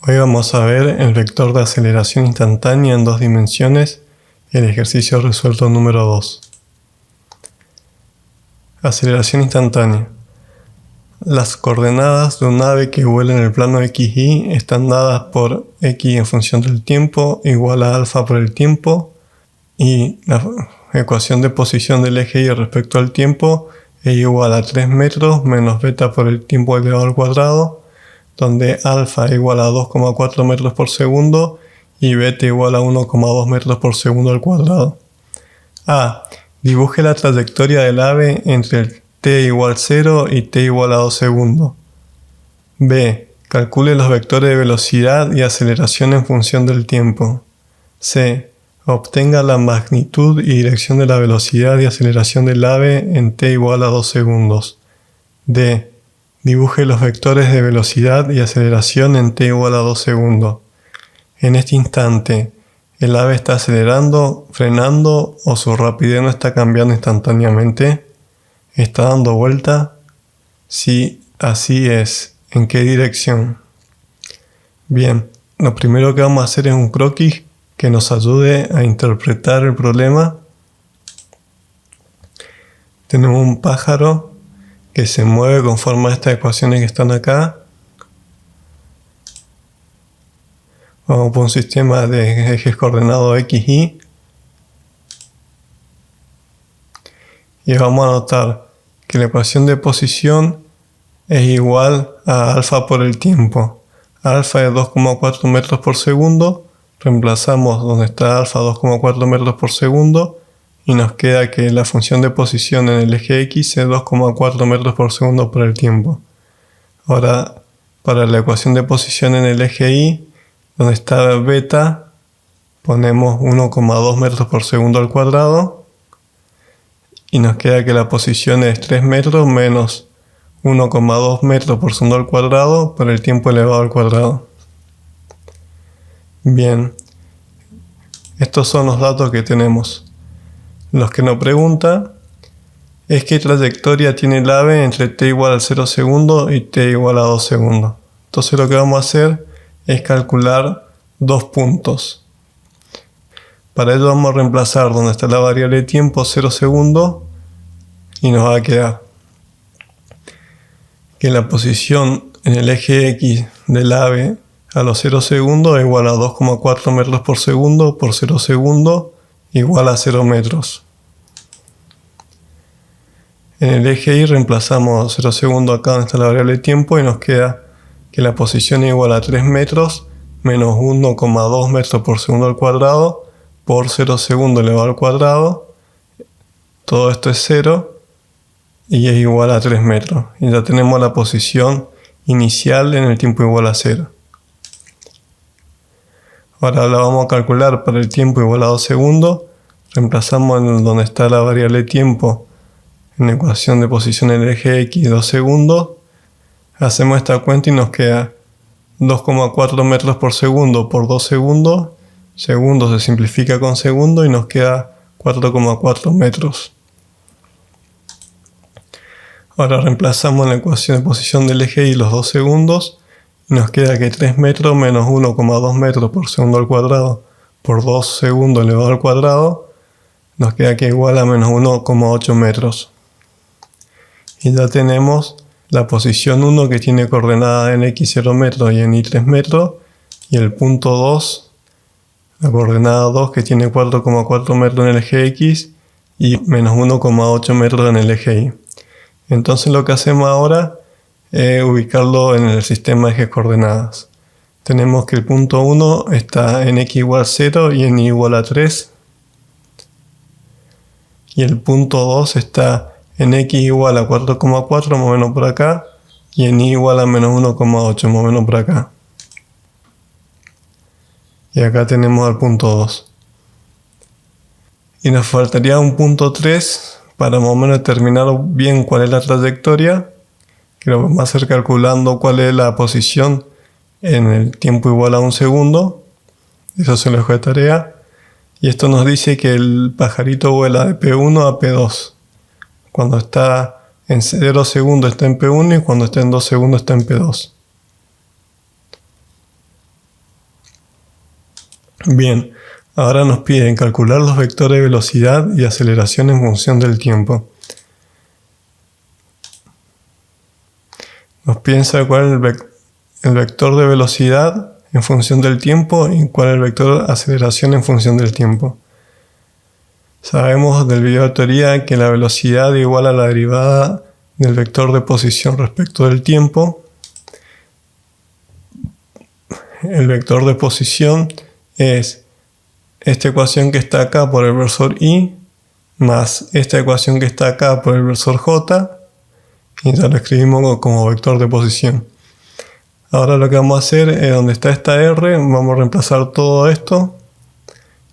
Hoy vamos a ver el vector de aceleración instantánea en dos dimensiones, el ejercicio resuelto número 2. Aceleración instantánea. Las coordenadas de un ave que vuela en el plano XY están dadas por X en función del tiempo igual a alfa por el tiempo, y la ecuación de posición del eje Y respecto al tiempo es igual a 3 metros menos beta por el tiempo elevado al cuadrado, donde alfa igual a 2,4 metros por segundo y beta igual a 1,2 metros por segundo al cuadrado. A. Dibuje la trayectoria del ave entre el t igual 0 y t igual a 2 segundos. B. Calcule los vectores de velocidad y aceleración en función del tiempo. C. Obtenga la magnitud y dirección de la velocidad y aceleración del ave en t igual a 2 segundos. D. Dibuje los vectores de velocidad y aceleración en t igual a 2 segundos. En este instante, ¿el ave está acelerando, frenando o su rapidez no está cambiando instantáneamente? ¿Está dando vuelta? Si así es, ¿en qué dirección? Bien, lo primero que vamos a hacer es un croquis que nos ayude a interpretar el problema. Tenemos un pájaro que se mueve conforme a estas ecuaciones que están acá. Vamos por un sistema de ejes coordenados X, Y. Y vamos a notar que la ecuación de posición es igual a alfa por el tiempo. Alfa es 2,4 metros por segundo. Reemplazamos donde está alfa 2,4 metros por segundo. Y nos queda que la función de posición en el eje X es 2,4 metros por segundo por el tiempo. Ahora, para la ecuación de posición en el eje Y, donde está beta, ponemos 1,2 metros por segundo al cuadrado. Y nos queda que la posición es 3 metros menos 1,2 metros por segundo al cuadrado por el tiempo elevado al cuadrado. Bien, estos son los datos que tenemos. Los que nos pregunta es qué trayectoria tiene el ave entre t igual a 0 segundos y t igual a 2 segundos. Entonces lo que vamos a hacer es calcular dos puntos. Para ello vamos a reemplazar donde está la variable tiempo 0 segundos y nos va a quedar que la posición en el eje X del ave a los 0 segundos es igual a 2,4 metros por segundo por 0 segundos igual a 0 metros. En el eje Y reemplazamos 0 segundos acá donde está la variable tiempo y nos queda que la posición es igual a 3 metros menos 1,2 metros por segundo al cuadrado por 0 segundos elevado al cuadrado. Todo esto es 0 y es igual a 3 metros. Y ya tenemos la posición inicial en el tiempo igual a 0. Ahora la vamos a calcular para el tiempo igual a 2 segundos. Reemplazamos en donde está la variable tiempo en la ecuación de posición en el eje X 2 segundos. Hacemos esta cuenta y nos queda 2,4 metros por segundo por 2 segundos. Segundo se simplifica con segundo y nos queda 4,4 metros. Ahora reemplazamos en la ecuación de posición del eje Y los 2 segundos. Y nos queda que 3 metros menos 1,2 metros por segundo al cuadrado por 2 segundos elevado al cuadrado. Nos queda que igual a menos 1,8 metros. Y ya tenemos la posición 1 que tiene coordenada en X 0 metros y en Y 3 metros. Y el punto 2, la coordenada 2 que tiene 4,4 metros en el eje X y menos 1,8 metros en el eje Y. Entonces lo que hacemos ahora es ubicarlo en el sistema de ejes coordenadas. Tenemos que el punto 1 está en X igual 0 y en Y igual a 3. Y el punto 2 está en X igual a 4,4 más o menos por acá. Y en Y igual a menos 1,8 más o menos por acá. Y acá tenemos al punto 2. Y nos faltaría un punto 3 para más o menos determinar bien cuál es la trayectoria. Que lo vamos a hacer calculando cuál es la posición en el tiempo igual a 1 segundo. Eso se lo dejo de tarea. Y esto nos dice que el pajarito vuela de P1 a P2. Cuando está en 0 segundos está en P1 y cuando está en 2 segundos está en P2. Bien, ahora nos piden calcular los vectores de velocidad y aceleración en función del tiempo. Nos piden saber cuál es el vector de velocidad en función del tiempo y cuál es el vector de aceleración en función del tiempo. Sabemos del video de teoría que la velocidad es igual a la derivada del vector de posición respecto del tiempo. El vector de posición es esta ecuación que está acá por el versor y más esta ecuación que está acá por el versor j, y ya lo escribimos como vector de posición. Ahora lo que vamos a hacer es donde está esta r, vamos a reemplazar todo esto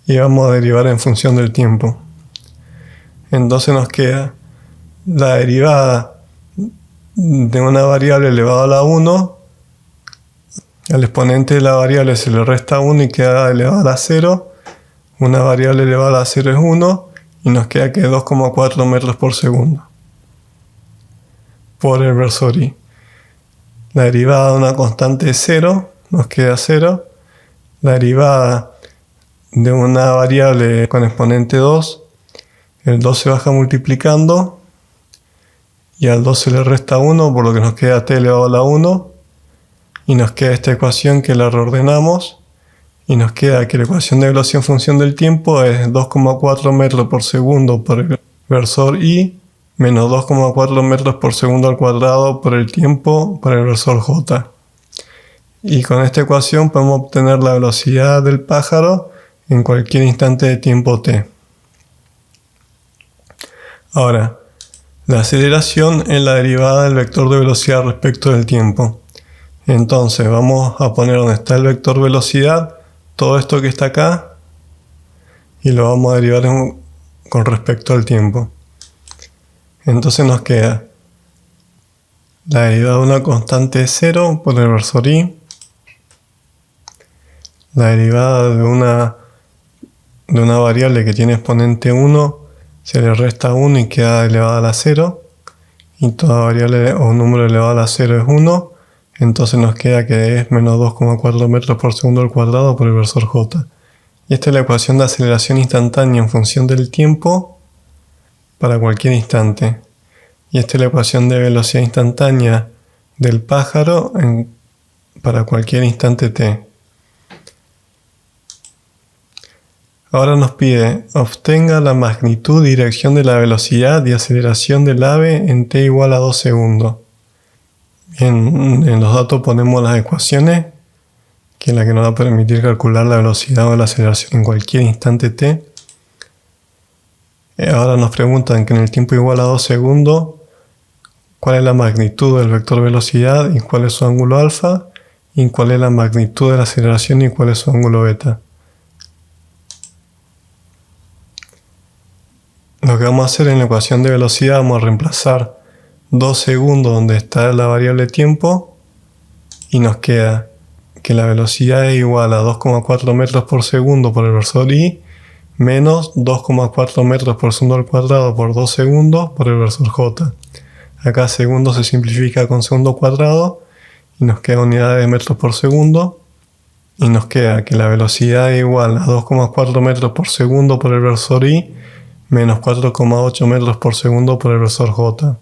y vamos a derivar en función del tiempo. Entonces nos queda la derivada de una variable elevada a la 1. Al exponente de la variable se le resta 1 y queda elevada a la 0. Una variable elevada a la 0 es 1 y nos queda que 2,4 metros por segundo por el versor y. La derivada de una constante es 0, nos queda 0. La derivada de una variable con exponente 2, el 2 se baja multiplicando y al 2 se le resta 1, por lo que nos queda t elevado a la 1. Y nos queda esta ecuación que la reordenamos y nos queda que la ecuación de velocidad en función del tiempo es 2,4 metros por segundo por el versor y menos 2,4 metros por segundo al cuadrado por el tiempo por el versor j. Y con esta ecuación podemos obtener la velocidad del pájaro en cualquier instante de tiempo t. Ahora, la aceleración es la derivada del vector de velocidad respecto del tiempo. Entonces vamos a poner donde está el vector velocidad todo esto que está acá y lo vamos a derivar con respecto al tiempo. Entonces nos queda la derivada de una constante de 0 por el versor y, la derivada de una variable que tiene exponente 1 se le resta 1 y queda elevada a la 0, y toda variable o número elevado a la 0 es 1. Entonces nos queda que es menos 2,4 metros por segundo al cuadrado por el versor j. Y esta es la ecuación de aceleración instantánea en función del tiempo para cualquier instante. Y esta es la ecuación de velocidad instantánea del pájaro para cualquier instante t. Ahora nos pide obtenga la magnitud y dirección de la velocidad y aceleración del ave en t igual a 2 segundos. Bien, en los datos ponemos las ecuaciones, que es la que nos va a permitir calcular la velocidad o la aceleración en cualquier instante t. Ahora nos preguntan que en el tiempo igual a 2 segundos, cuál es la magnitud del vector velocidad y cuál es su ángulo alfa, y cuál es la magnitud de la aceleración y cuál es su ángulo beta. Lo que vamos a hacer en la ecuación de velocidad, vamos a reemplazar 2 segundos donde está la variable tiempo y nos queda que la velocidad es igual a 2,4 metros por segundo por el versor y menos 2,4 metros por segundo al cuadrado por 2 segundos por el versor j. Acá segundo se simplifica con segundo cuadrado y nos queda unidades de metros por segundo y nos queda que la velocidad es igual a 2,4 metros por segundo por el versor y menos 4,8 metros por segundo por el versor j.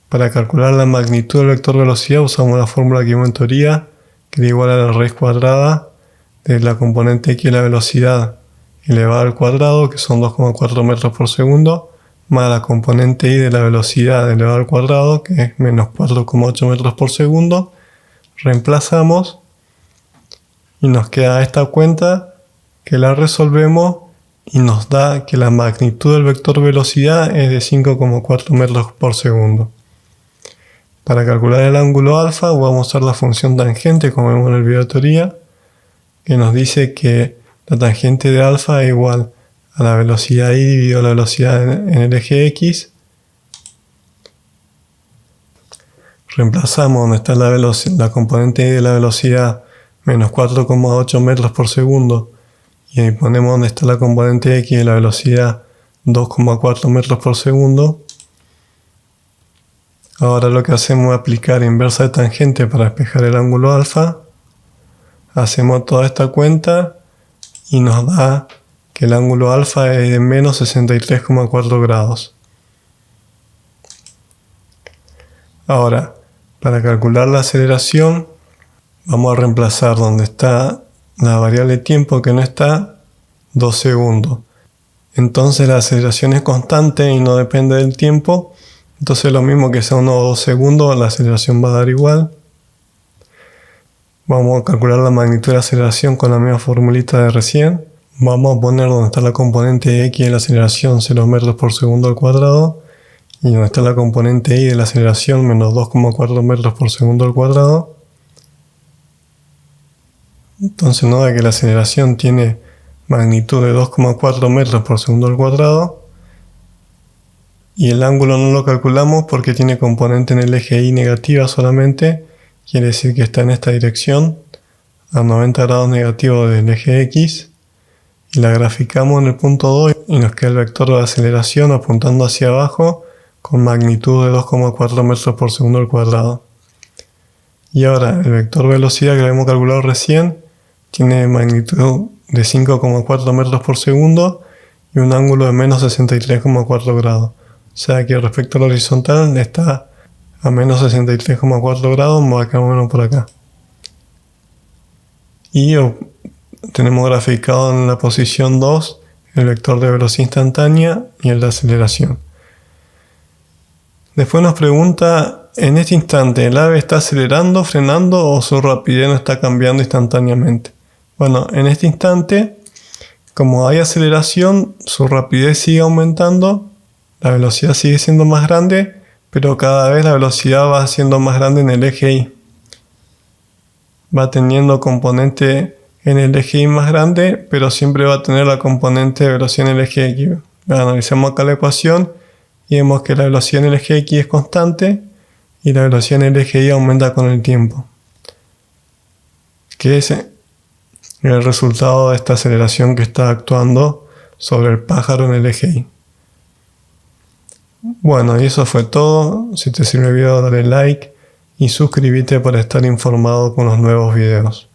Para calcular la magnitud del vector velocidad usamos la fórmula que vimos en teoría, que es igual a la raíz cuadrada de la componente x de la velocidad elevada al cuadrado, que son 2,4 metros por segundo, más la componente y de la velocidad elevada al cuadrado, que es menos 4,8 metros por segundo. Reemplazamos y nos queda esta cuenta que la resolvemos y nos da que la magnitud del vector velocidad es de 5,4 metros por segundo. Para calcular el ángulo alfa vamos a usar la función tangente, como vemos en el video de teoría, que nos dice que la tangente de alfa es igual a la velocidad y dividido la velocidad en el eje x. Reemplazamos donde está la componente y de la velocidad menos 4,8 metros por segundo y ahí ponemos donde está la componente x de la velocidad 2,4 metros por segundo. Ahora lo que hacemos es aplicar inversa de tangente para despejar el ángulo alfa. Hacemos toda esta cuenta y nos da que el ángulo alfa es de menos 63,4 grados. Ahora, para calcular la aceleración, vamos a reemplazar donde está la variable tiempo que no está, 2 segundos. Entonces la aceleración es constante y no depende del tiempo. Entonces lo mismo que sea 1 o 2 segundos, la aceleración va a dar igual. Vamos a calcular la magnitud de la aceleración con la misma formulita de recién. Vamos a poner donde está la componente x de la aceleración 0 metros por segundo al cuadrado. Y donde está la componente y de la aceleración menos 2,4 metros por segundo al cuadrado. Entonces nos da que la aceleración tiene magnitud de 2,4 metros por segundo al cuadrado. Y el ángulo no lo calculamos porque tiene componente en el eje y negativa solamente. Quiere decir que está en esta dirección, a 90 grados negativo del eje X. Y la graficamos en el punto 2 y nos queda el vector de aceleración apuntando hacia abajo con magnitud de 2,4 metros por segundo al cuadrado. Y ahora el vector velocidad que habíamos calculado recién tiene magnitud de 5,4 metros por segundo y un ángulo de menos 63,4 grados. O sea que respecto a la horizontal está a menos 63,4 grados, acá más o menos por acá. Y tenemos graficado en la posición 2 el vector de velocidad instantánea y el de aceleración. Después nos pregunta, en este instante, ¿el ave está acelerando, frenando o su rapidez no está cambiando instantáneamente? Bueno, en este instante, como hay aceleración, su rapidez sigue aumentando, la velocidad sigue siendo más grande, pero cada vez la velocidad va siendo más grande en el eje Y. Va teniendo componente en el eje Y más grande, pero siempre va a tener la componente de velocidad en el eje X. Analizamos acá la ecuación y vemos que la velocidad en el eje X es constante y la velocidad en el eje Y aumenta con el tiempo. Que es el resultado de esta aceleración que está actuando sobre el pájaro en el eje Y. Bueno, y eso fue todo. Si te sirvió el video, dale like y suscríbete para estar informado con los nuevos videos.